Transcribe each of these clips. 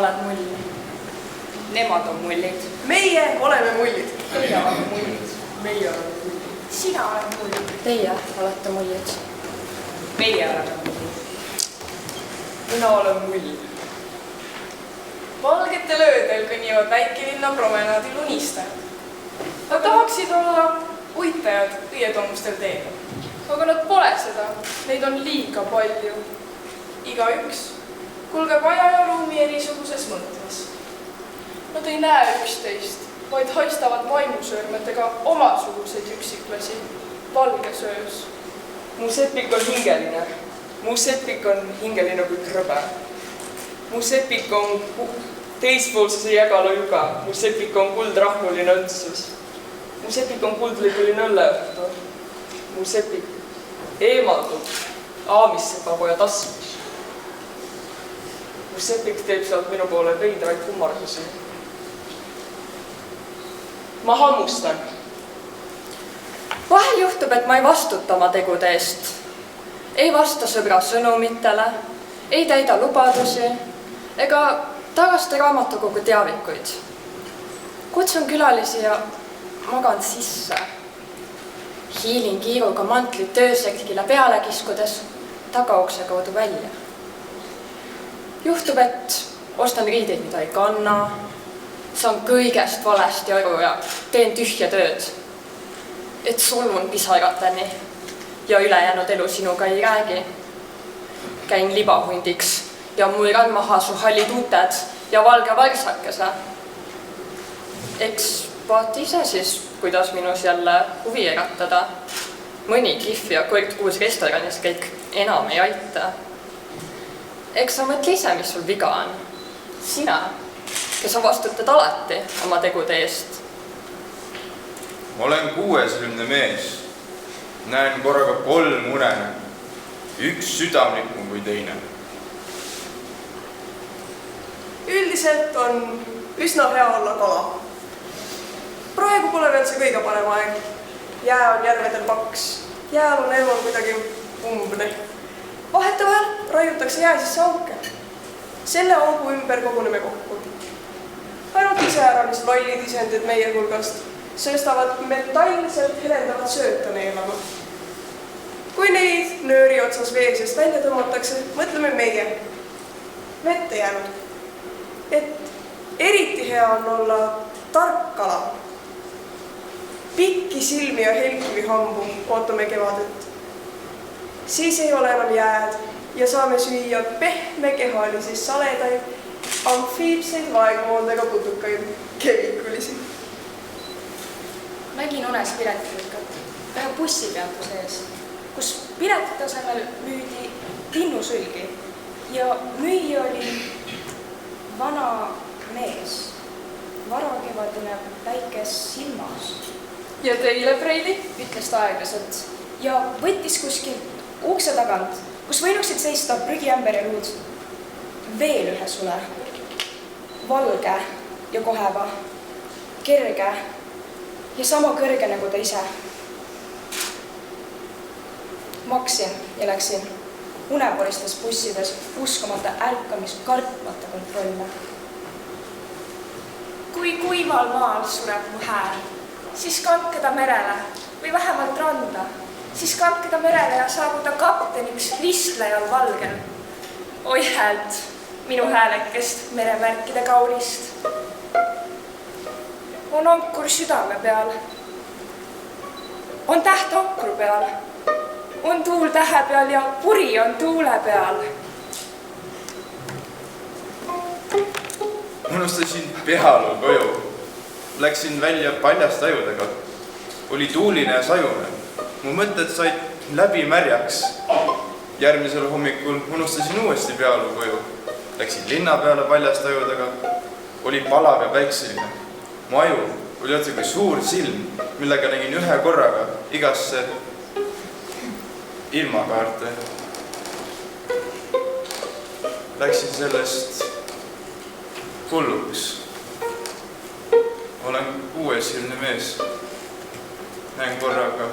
oled mull. Nemad on mullid. Meie oleme mullid. Teie olete mullid. Meie oleme mullid. Sina oled mull. Teie olete mullid. Meie oleme mullid. Mina olen mull. Valgetel öödel kõnnivad väikelinna promenaadil unistajad. Nad tahaksid olla uitajad õietomustel teedel. Aga nad pole seda. Neid on liiga palju. Igaüks kulgeb aja ja ruumi erisuguses mõttes. Nad ei näe üksteist, vaid haistavad vaimusöörmetega omasuguseid üksiklasi valges öös. Mu sepik on hingeline. Mu sepik on hingeline kui krõbe. Mu sepik on teispoolsuse jägala juga. Mu sepik on kuldrahnuline õndsus. Mu sepik on kuldlikuline õlleõhtu. Mu sepik eemaldub aamissepapoja tasmus. Mu sepik teeb sealt minu poole veidraid kummardusi. Ma hammustan. Vahel juhtub, et ma ei vastuta oma tegude eest. Ei vasta sõbra sõnumitele, ei täida lubadusi ega tagasta raamatukogu teavikuid. Kutsun külalisi ja magan sisse. Hiilin kiiruga mantlit töösekile peale kiskudes tagaukse kaudu välja. Juhtub, et ostan riideid, mida ei kanna, saan kõigest valesti aru ja teen tühja tööd, et solvun pisarateni ja ülejäänud elu sinuga ei räägi. Käin libahundiks ja muiran maha su hallid uuted ja valge varsakese. Eks vaata ise siis, kuidas minus jälle huvi äratada. Mõni kihv ja kord kuus restoranis käik enam ei aita. Eks sa mõtle ise, mis sul viga on. Sina, kes sa vastutad alati oma tegude eest. Ma olen 60 mees. Näen korraga 3 unene. Üks südamlikum kui teine. Üldiselt on üsna hea olla kala. Praegu pole veel see kõige parem aeg. Jää on järvedel paks. Jääl on elu kuidagi umbne. Vahetevahel raiutakse jää sisse auke. Selle augu ümber koguneme kokku. Ainult iseäranis lollid isendid meie hulgast sööstavad metallselt helendavad sööta neelama. Kui neid nööri otsas vee seest välja tõmmatakse, mõtleme meie. Vette jäänud. Et eriti hea on olla tark kala. Pikki silmi ja helkivi hambu ootame kevadet. Siis ei ole enam jääd ja saame süüa pehmekehalisi saledaid, amfiibseid vaegmoondega putukaid kevikulisi. Nägin unes piletilõikat ühe bussipeatuse ees, kus piletite asemel müüdi linnusülgi ja müüja oli vana mees, varakevadine päikes silmas. Ja teile, Preili? Ütles ta aeglaselt ja võttis kuskil ukse tagant, kus võinuksid seista prügiämber ja luud. Veel ühe sule. Valge ja koheva, kerge ja sama kõrge nagu ta ise. Maksin ja läksin uneporistes bussides uskumata ärkamis kartmata kontrolle. Kui kuival maal sureb mu hääl, siis kandke ta merele või vähemalt randa. Siis kandke ta merele ja saabuda kapteniks ristlejal valgel. Oi häält, minu häälekest meremärkide kaunist. On ankur südame peal. On täht ankru peal. On tuul tähe peal ja puri on tuule peal. Unustasin pealuu koju. Läksin välja paljast ajudega. Oli tuuline ja sajune. Mu mõtted said läbi märjaks. Järgmisel hommikul unustasin uuesti pealuu koju. Läksin linna peale paljast ajudega. Oli palav ja päikseline. Mu aju oli otse kui suur silm, millega nägin ühe korraga igasse ilmakaarte. Läksin sellest hulluks. Olen 60 mees. Näen korraga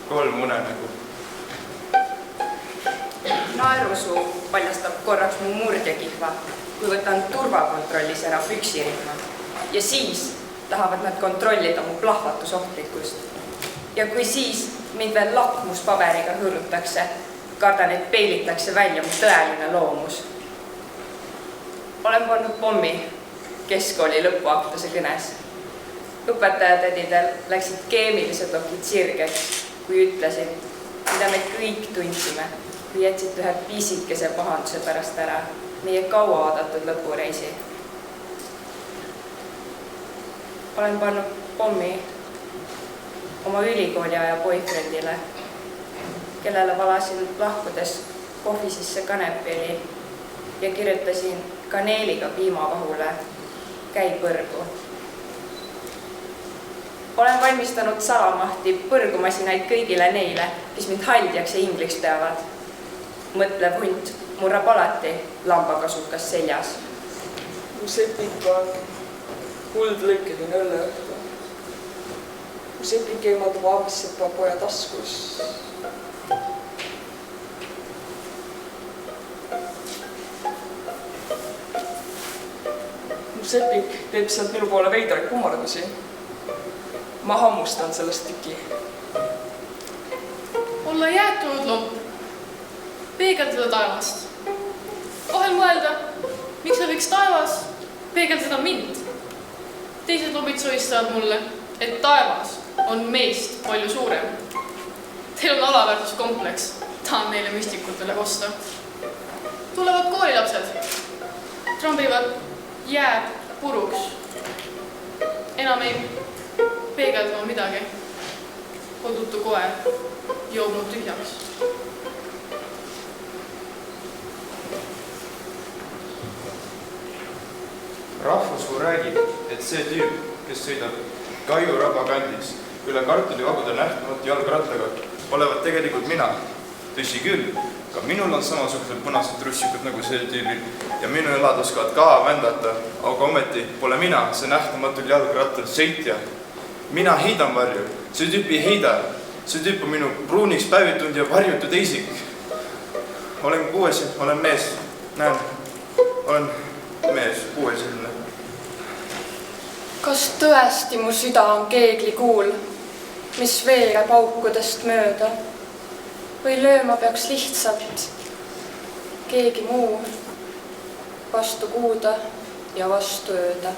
3 unenägu. naerusuu paljastab korraks mu murdjakihva, kui võtan turvakontrollis ära püksirihma. Ja siis tahavad nad kontrollida mu plahvatusohtlikkust. Ja kui siis mind veel lakmuspaberiga hõõrutakse, kardan, et peilitakse välja mu tõeline loomus. Olen pannud pommi keskkooli lõpuaktuse kõnes. Õpetajatädidel läksid keemilised lokid sirgeks, kui ütlesid, mida me kõik tundsime, kui jätsid ühe pisikese pahanduse pärast ära meie kaua oodatud lõpureisi. Olen pannud pommi oma ülikooliaja boyfriendile, kellele valasin lahkudes kohvi sisse kanepili ja kirjutasin kaneeliga piimavahule käi põrgu. Olen valmistanud salamahti põrgumasinaid kõigile neile, kes mind haldjaks ja ingliks peavad. Mõtlev hunt murrab alati lambakasukas seljas. Mu sepik on kuldlõikeline õlleõhtu. Mu sepik eemaldab aabissepa poja taskus. Mu sepik teeb sealt minu poole veidraid kummardusi. Ma hammustan sellest tüki. Olla jäätunud lomp, peegeldada taevast. Vahel mõelda, miks võiks taevas peegeldada mind. Teised lobid soistavad mulle, et taevas on meist palju suurem. Teil on alaväärtuskompleks, tahan neile müstikutele kosta. Tulevad koolilapsed, trambivad jääb puruks. Enam ei peegeldama midagi. Kodutu koer joob mu tühjaks. Rahvusvuu räägib, et see tüüp, kes sõidab Kaiu raba kandis üle kartulivagude nähtamatu jalgrattaga, olevat tegelikult mina. Tõsi küll, ka minul on samasugused punased trussikud nagu see tüübil ja minu elad oskavad ka vändata, aga ometi pole mina see nähtamatul jalgrattal sõitja. Mina heidan varju, see tüüp ei heida. See tüüp on minu pruuniks päevitunud ja varjutud isik. Olen kuuesilm, olen mees. Näen, olen mees, kuuesilmne. Kas tõesti mu süda on keeglikuul, mis veereb aukudest mööda? Või lööma peaks lihtsalt keegi muu vastu kuuda ja vastu ööda?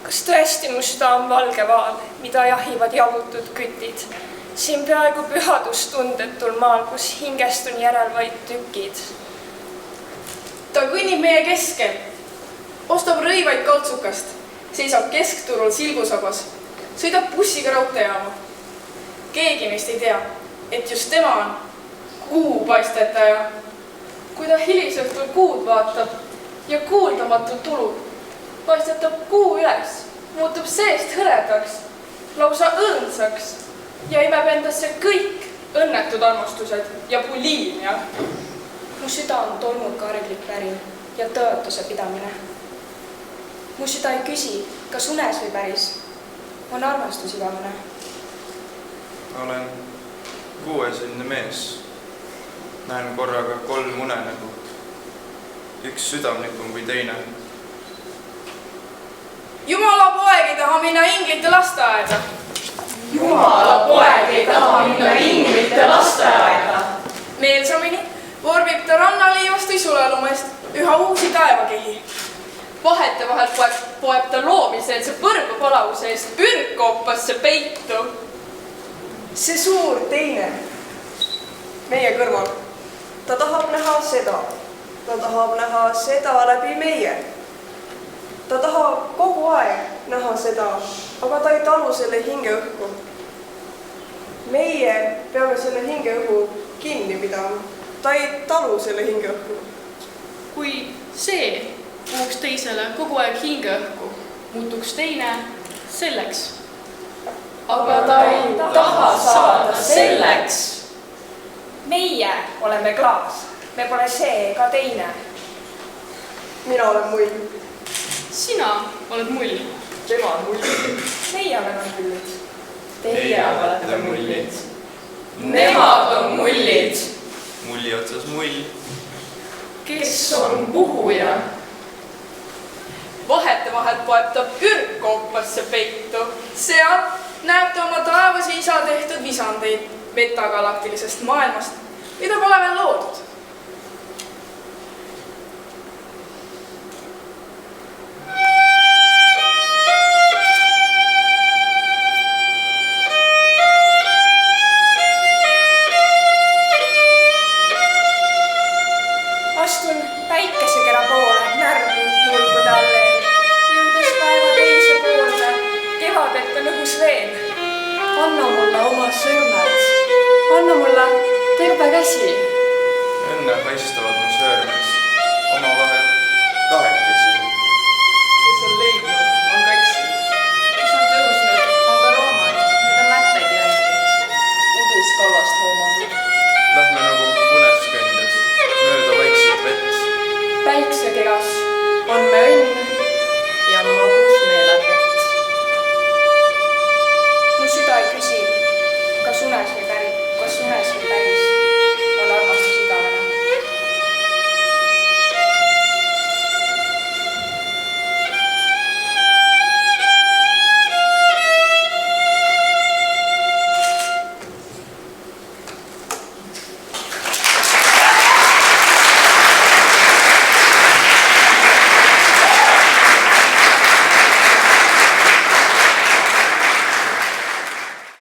Kas tõesti mu süda on valge vaal, mida jahivad jalutud kütid? Siin peaaegu pühadustundetul maal, kus hingest on järel vaid tükid. Ta kõnnib meie keskel, ostab rõivaid kautsukast, seisab keskturul silgusabas, sõidab bussiga raudteejaama. Keegi neist ei tea, et just tema on kuupaistetaja. Kui ta hilisõhtul kuud vaatab ja kuuldamatult tulub, paistetab kuu üles, muutub seest hõredaks, lausa õõnsaks ja imeb endasse kõik õnnetud armastused ja bulimia. Mu süda on tolmukarglik värin ja tõotuse pidamine. Mu süda ei küsi, kas unes või päris on armastus igavene. Olen kuuesilmne mees. Näen korraga 3 unenägu. Üks südamlikum kui teine. Jumala poeg ei taha minna inglite lasteaeda. Jumala poeg ei taha minna inglite lasteaeda. Meelsamini vormib ta rannaliivast või sulelumest üha uusi taevakehi. Vahetevahel poeb ta loomiseelse põrgupalavuse eest pürgkoopasse peitu. See suur teine meie kõrval. Ta tahab näha seda. Ta tahab näha seda läbi meie. Ta tahab kogu aeg näha seda, aga ta ei talu selle hingeõhku. Meie peame selle hingeõhu kinni pidama. Ta ei talu selle hingeõhku. Kui see puhuks teisele kogu aeg hingeõhku, muutuks teine selleks. Aga ta ei taha saada selleks. Meie oleme klaas, me pole see ega teine. Mina olen mull. Sina oled mull. Tema on mull. Meie oleme mullid. Teie olete mullid. Nemad on mullid. mulli otsas mull. kes on puhuja? Vahetevahel poetab ürg koopasse peitu. seal näeb ta oma taevase isa tehtud visandeid metagalaktilisest maailmast, mida pole veel loodud. Astun päikesekera poole närbu mulgude alleen, jõudes päeva teise poolde, kevadet on õhus veel. Anna mulle oma sõrmed, anna mulle terve käsi. Õnne haistavad mu sõõrmes, omavahel kahekesi. kes on leidnud, on kaksinud. kes on tõusnud, on ka loomad, need on mättegi näiteks. udus kallast hoomanud. Lähme nagu unes kõndides, mööda vaikset vett. Päiksekeras on me õnn